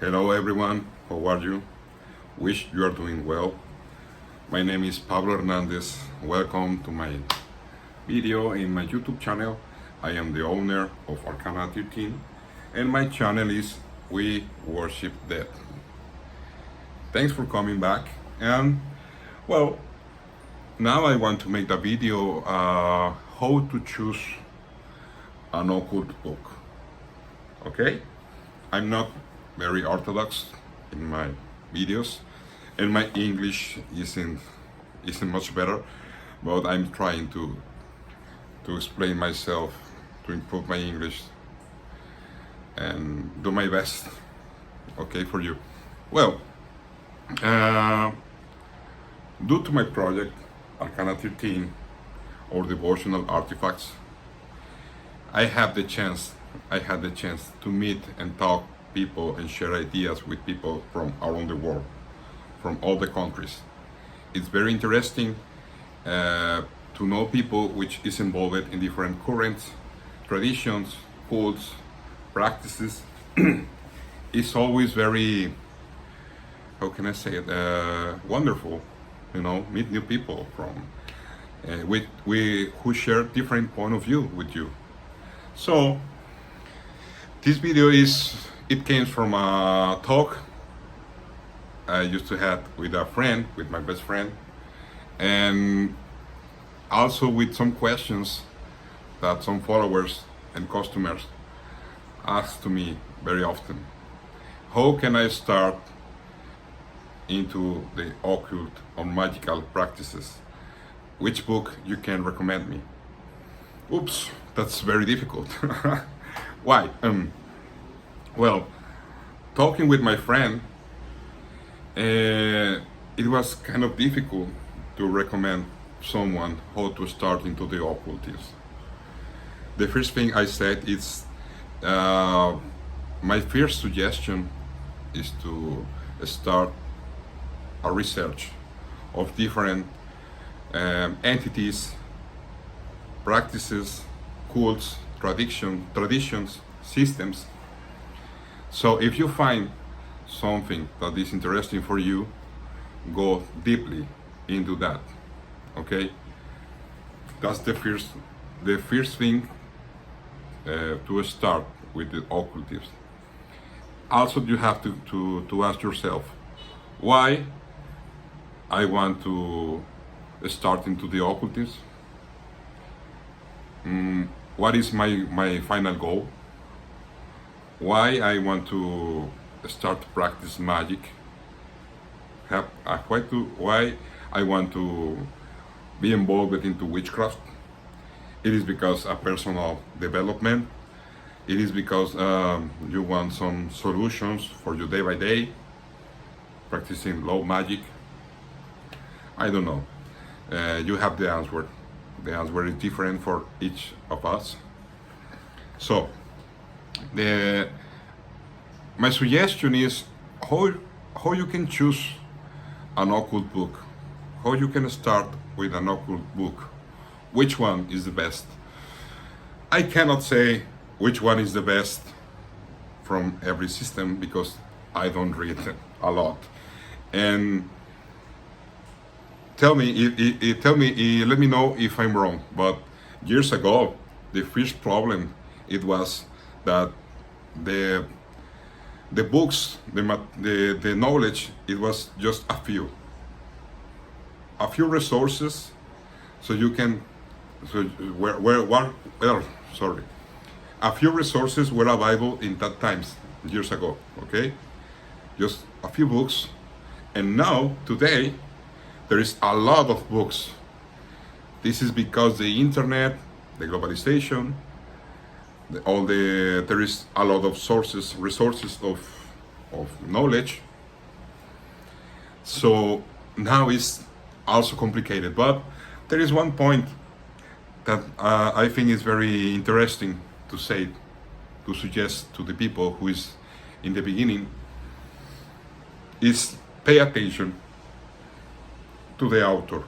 Hello everyone, how are you? Wish you are doing well. My name is Pablo Hernandez. Welcome to my video in my YouTube channel. I am the owner of Arcana 13 and my channel is We Worship Death. Thanks for coming back, and well, now I want to make the video how to choose an occult book. Okay? I'm not very orthodox in my videos, and my English isn't much better, but I'm trying to explain myself, to improve my English, and do my best. Okay, for you. Well, due to my project Arcana 13 or devotional artifacts, I had the chance to meet and talk people and share ideas with people from around the world, from all the countries. It's very interesting to know people which is involved in different currents, traditions, cults, practices. It's always very, how can I say it, wonderful, meet new people from who share different point of view with you. So this video came from a talk I used to have with my best friend, and also with some questions that some followers and customers ask to me very often. How can I start into the occult or magical practices? Which book you can recommend me? Oops, that's very difficult. Why? Well, talking with my friend, it was kind of difficult to recommend someone how to start into the occultism. The first thing I said is, my first suggestion is to start a research of different entities, practices, cults, traditions, systems. So if you find something that is interesting for you, go deeply into that. Okay, that's the first thing to start with the occultism. Also, you have to ask yourself, why I want to start into the occultism. What is my final goal? Why I want to start to practice magic? Why I want to be involved into witchcraft? It is because of personal development. It is because you want some solutions for your day by day, practicing low magic. I don't know. You have the answer. The answer is different for each of us. So, my suggestion is how you can choose an occult book, how you can start with an occult book, which one is the best. I cannot say which one is the best from every system because I don't read a lot. And let me know if I'm wrong. But years ago, the first problem it was that the books, the knowledge, it was just a few resources, a few resources were available in that times, years ago. Okay, just a few books, and now today there is a lot of books. This is because the internet, the globalization, there is a lot of resources of knowledge. So now it's also complicated. But there is one point that I think is very interesting to suggest to the people who is in the beginning, is pay attention to the author.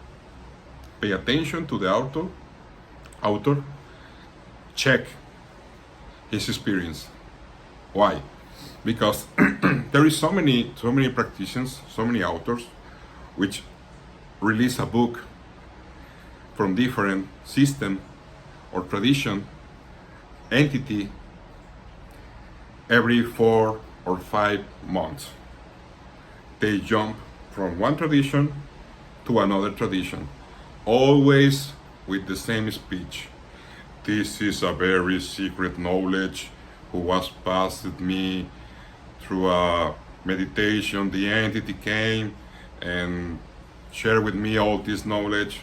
Pay attention to the author. Check his experience. Why? because there is so many practitioners, so many authors, which release a book from different system or tradition, entity, every 4 or 5 months. They jump from one tradition to another tradition, always with the same speech. This is a very secret knowledge who was passed to me through a meditation. The entity came and shared with me all this knowledge.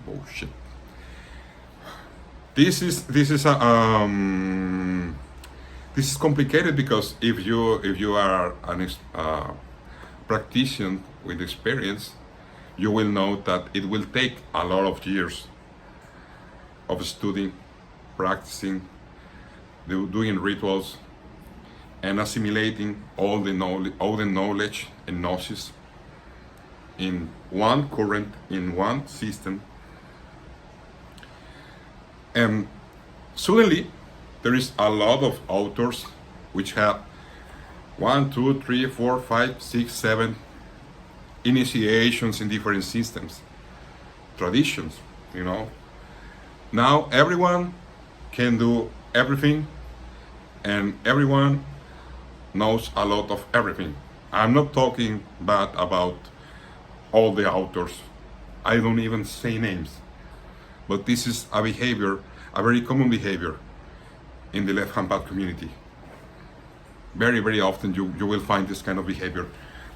Bullshit. This is complicated because if you are an practitioner with experience, you will know that it will take a lot of years of studying, practicing, doing rituals, and assimilating all the knowledge and gnosis in one current, in one system. And suddenly, there is a lot of authors which have 1, 2, 3, 4, 5, 6, 7 initiations in different systems, traditions, you know. Now everyone can do everything and everyone knows a lot of everything. I'm not talking bad about all the authors. I don't even say names. But this is a behavior, a very common behavior in the left-hand path community. Very, very often you will find this kind of behavior.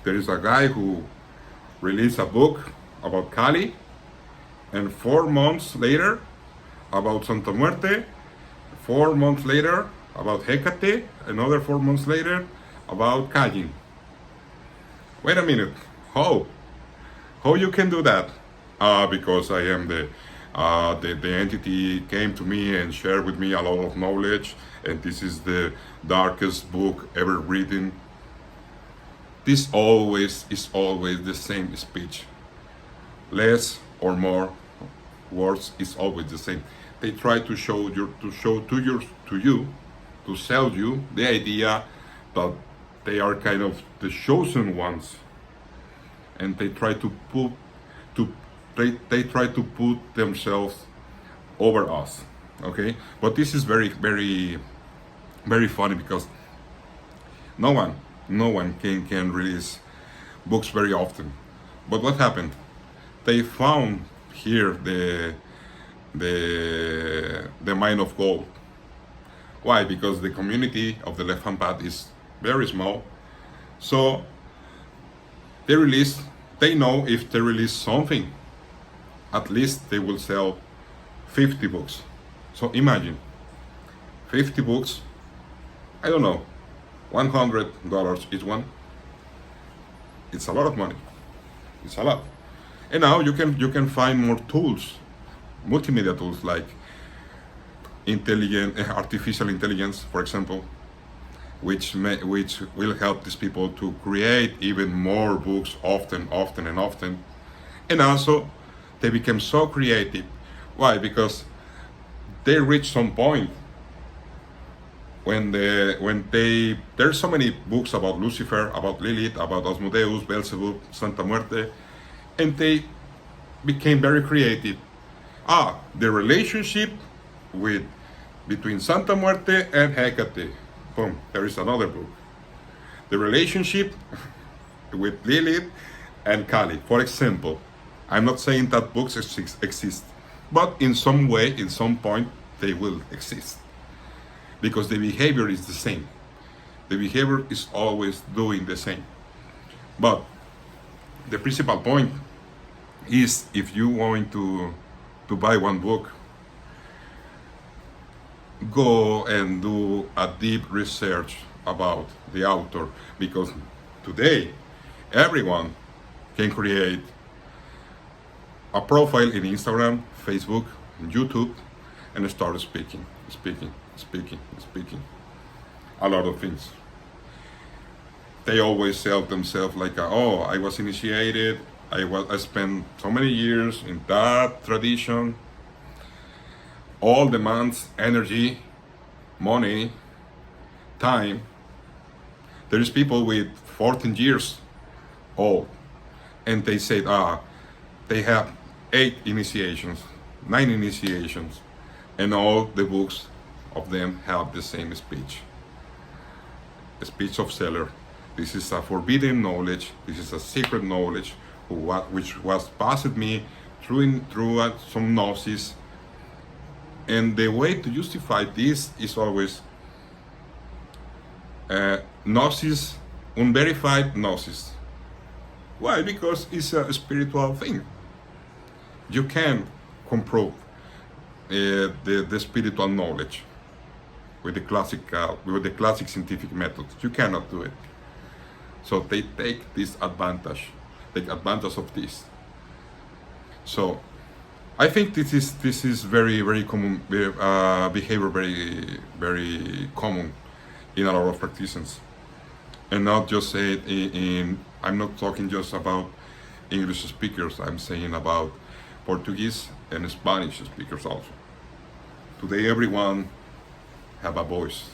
There is a guy who released a book about Kali, and 4 months later about Santa Muerte, 4 months later about Hecate, another 4 months later about Kajin. Wait a minute, how you can do that? Because I am the entity came to me and shared with me a lot of knowledge, and this is the darkest book ever written. This is always the same speech. Less or more words is always the same. They try to to sell you the idea that they are kind of the chosen ones, and they try to put themselves over us. Okay, but this is very, very, very funny because no one can release books very often. But what happened? They found here the mine of gold. Why? Because the community of the left hand path is very small. So they know if they release something, at least they will sell 50 books. So imagine 50 books, I don't know, $100 each one. It's a lot of money. It's a lot. And now you can find more tools, multimedia tools like artificial intelligence, for example, which will help these people to create even more books often. And also they become so creative. Why? Because they reach some point when there's so many books about Lucifer, about Lilith, about Asmodeus, Beelzebub, Santa Muerte, and they became very creative. The relationship between Santa Muerte and Hecate. Boom, there is another book. The relationship with Lilith and Kali, for example. I'm not saying that books exist, but in some way, in some point, they will exist. Because the behavior is the same. The behavior is always doing the same. But the principal point is, if you want to buy one book, go and do a deep research about the author, because today everyone can create a profile in Instagram, Facebook, and YouTube, and start speaking a lot of things. They always sell themselves like, I was initiated, I spent so many years in that tradition. All demands energy, money, time, there is people with 14 years old, and they say, they have 8 initiations, 9 initiations, and all the books of them have the same speech. A speech of seller. This is a forbidden knowledge. This is a secret knowledge, which was passed me through some gnosis. And the way to justify this is always gnosis, unverified gnosis. Why? Because it's a spiritual thing. You can comprove the spiritual knowledge with the classic scientific methods. You cannot do it. So they take advantage of this. So I think this is very common behavior, very common in a lot of practitioners, and not just say it in. I'm not talking just about English speakers. I'm saying about Portuguese and Spanish speakers also. Today, everyone have a voice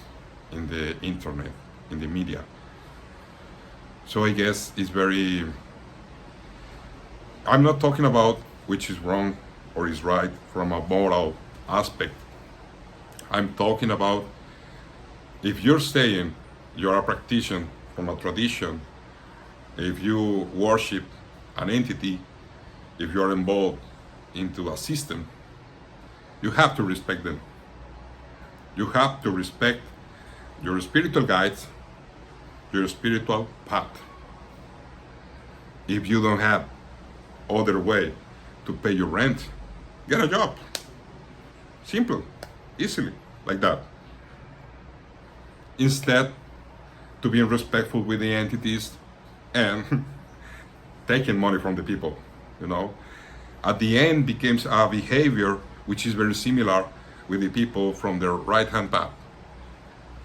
in the internet, in the media. So I guess it's very. I'm not talking about which is wrong or is right from a moral aspect. I'm talking about if you're saying you're a practitioner from a tradition, if you worship an entity, if you're involved into a system, you have to respect them. You have to respect your spiritual guides, your spiritual path. If you don't have other way to pay your rent, get a job. Simple, easily, like that. Instead, to be respectful with the entities and taking money from the people, At the end becomes a behavior which is very similar with the people from the right-hand path.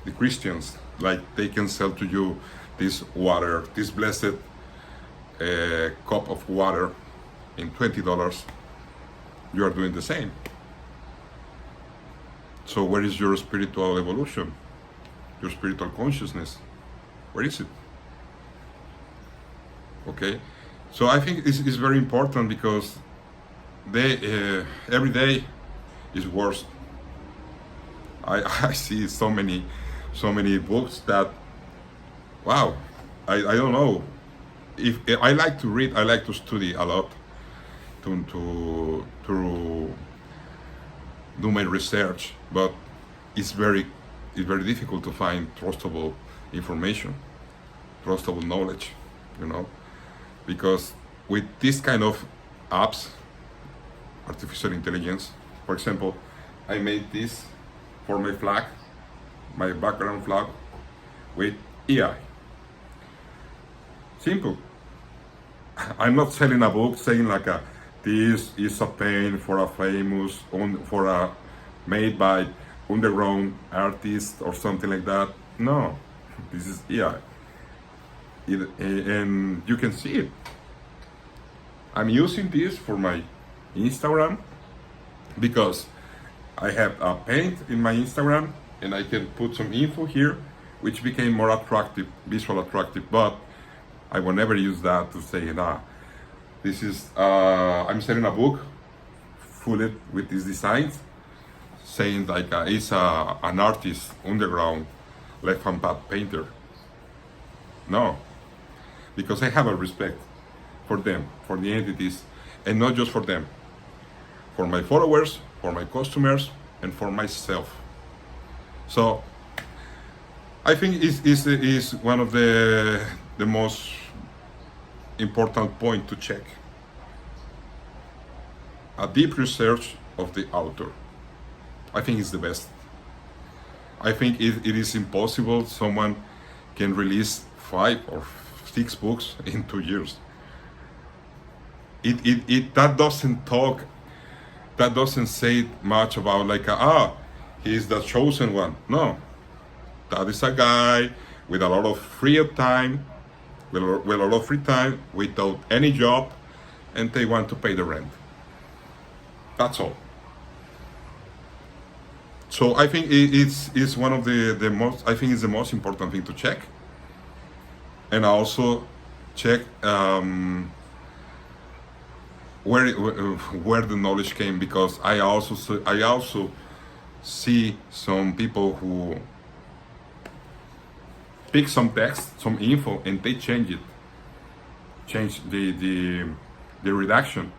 The Christians, like they can sell to you this water, this blessed cup of water in $20. You are doing the same. So where is your spiritual evolution? Your spiritual consciousness? Where is it? Okay? So I think this is very important because every day is worse. I see so many books that, wow, I don't know. If I like to read, I like to study a lot to do my research, but it's very difficult to find trustable information, trustable knowledge, because with this kind of apps, artificial intelligence, for example, I made this for my flag, my background flag, with AI. Simple. I'm not selling a book saying like this is a paint for a famous, made by underground artist or something like that. No, this is AI. And you can see it. I'm using this for my Instagram because I have a paint in my Instagram and I can put some info here, which became more attractive, visual attractive, but I will never use that to say, this is, I'm selling a book full with these designs, saying like it's an artist, underground, left-hand path painter. No, because I have a respect for them, for the entities, and not just for them, for my followers, for my customers, and for myself. So I think is one of the most important point to check. A deep research of the author. I think it's the best. I think it is impossible someone can release 5 or 6 books in 2 years. That doesn't say much about like he's the chosen one. No, that is a guy with a lot of free time, without any job, and they want to pay the rent. That's all. So I think it's one of the most, I think it's the most important thing to check. And also check where the knowledge came, because I also see some people who pick some text, some info, and they change the redaction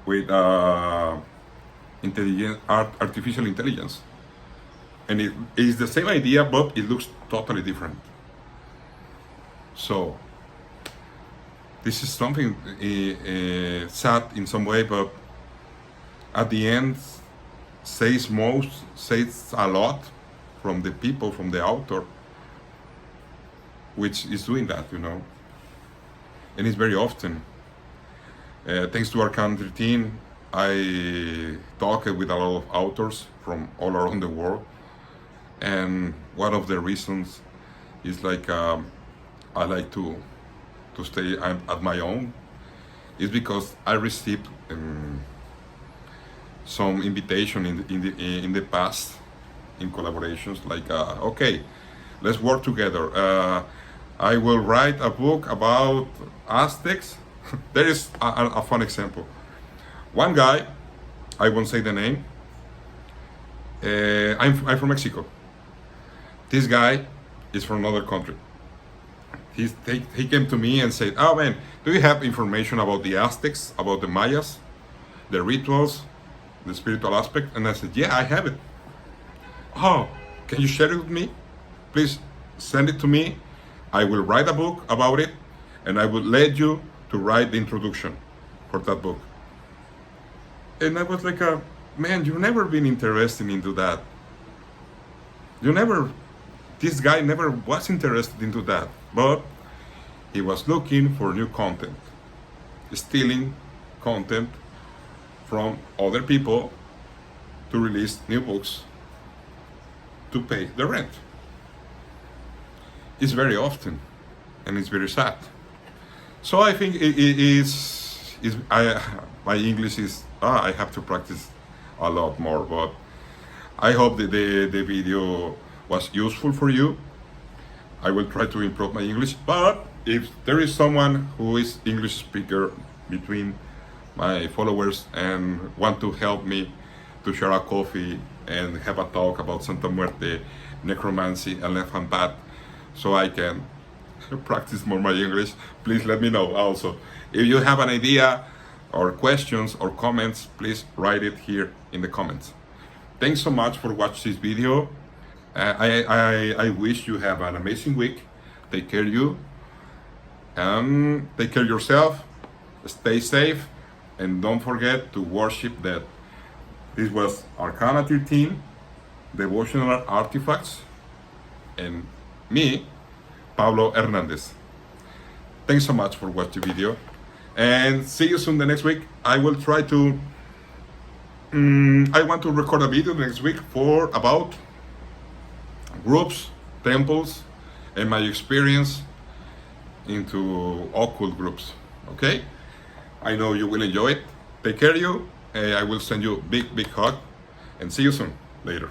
with artificial intelligence, and it is the same idea, but it looks totally different. So this is something sad in some way, but at the end says a lot from the people, from the author, which is doing that, and it's very often. Thanks to our country team, I talked with a lot of authors from all around the world, and one of the reasons is like I like to stay at my own, is because I received some invitation in the past in collaborations, like okay, let's work together. I will write a book about Aztecs. There is a fun example. One guy, I won't say the name. I'm from Mexico. This guy is from another country. He came to me and said, "Oh man, do you have information about the Aztecs, about the Mayas, the rituals, the spiritual aspect?" And I said, "Yeah, I have it." "Oh, can you share it with me? Please send it to me. I will write a book about it, and I will let you to write the introduction for that book." And I was like, "Man, you've never been interested into that. This guy never was interested into that, but he was looking for new content, stealing content from other people to release new books to pay the rent." It's very often, and it's very sad. So I think my English is, I have to practice a lot more, but I hope that the video was useful for you. I will try to improve my English, but if there is someone who is English speaker between my followers and want to help me to share a coffee and have a talk about Santa Muerte, necromancy, and left hand path, so I can practice more my English, please let me know. Also, if you have an idea or questions or comments, please write it here in the comments. Thanks so much for watching this video. I wish you have an amazing week. Take care of you, and take care of yourself. Stay safe, and don't forget to worship that. This was Arcana 13, Devotional Artifacts, and me, Pablo Hernandez. Thanks so much for watching the video, and see you soon the next week. I will try to I want to record a video next week about groups, temples, and my experience into occult groups. Okay, I know you will enjoy it. Take care of you. I will send you a big hug, and see you soon. Later.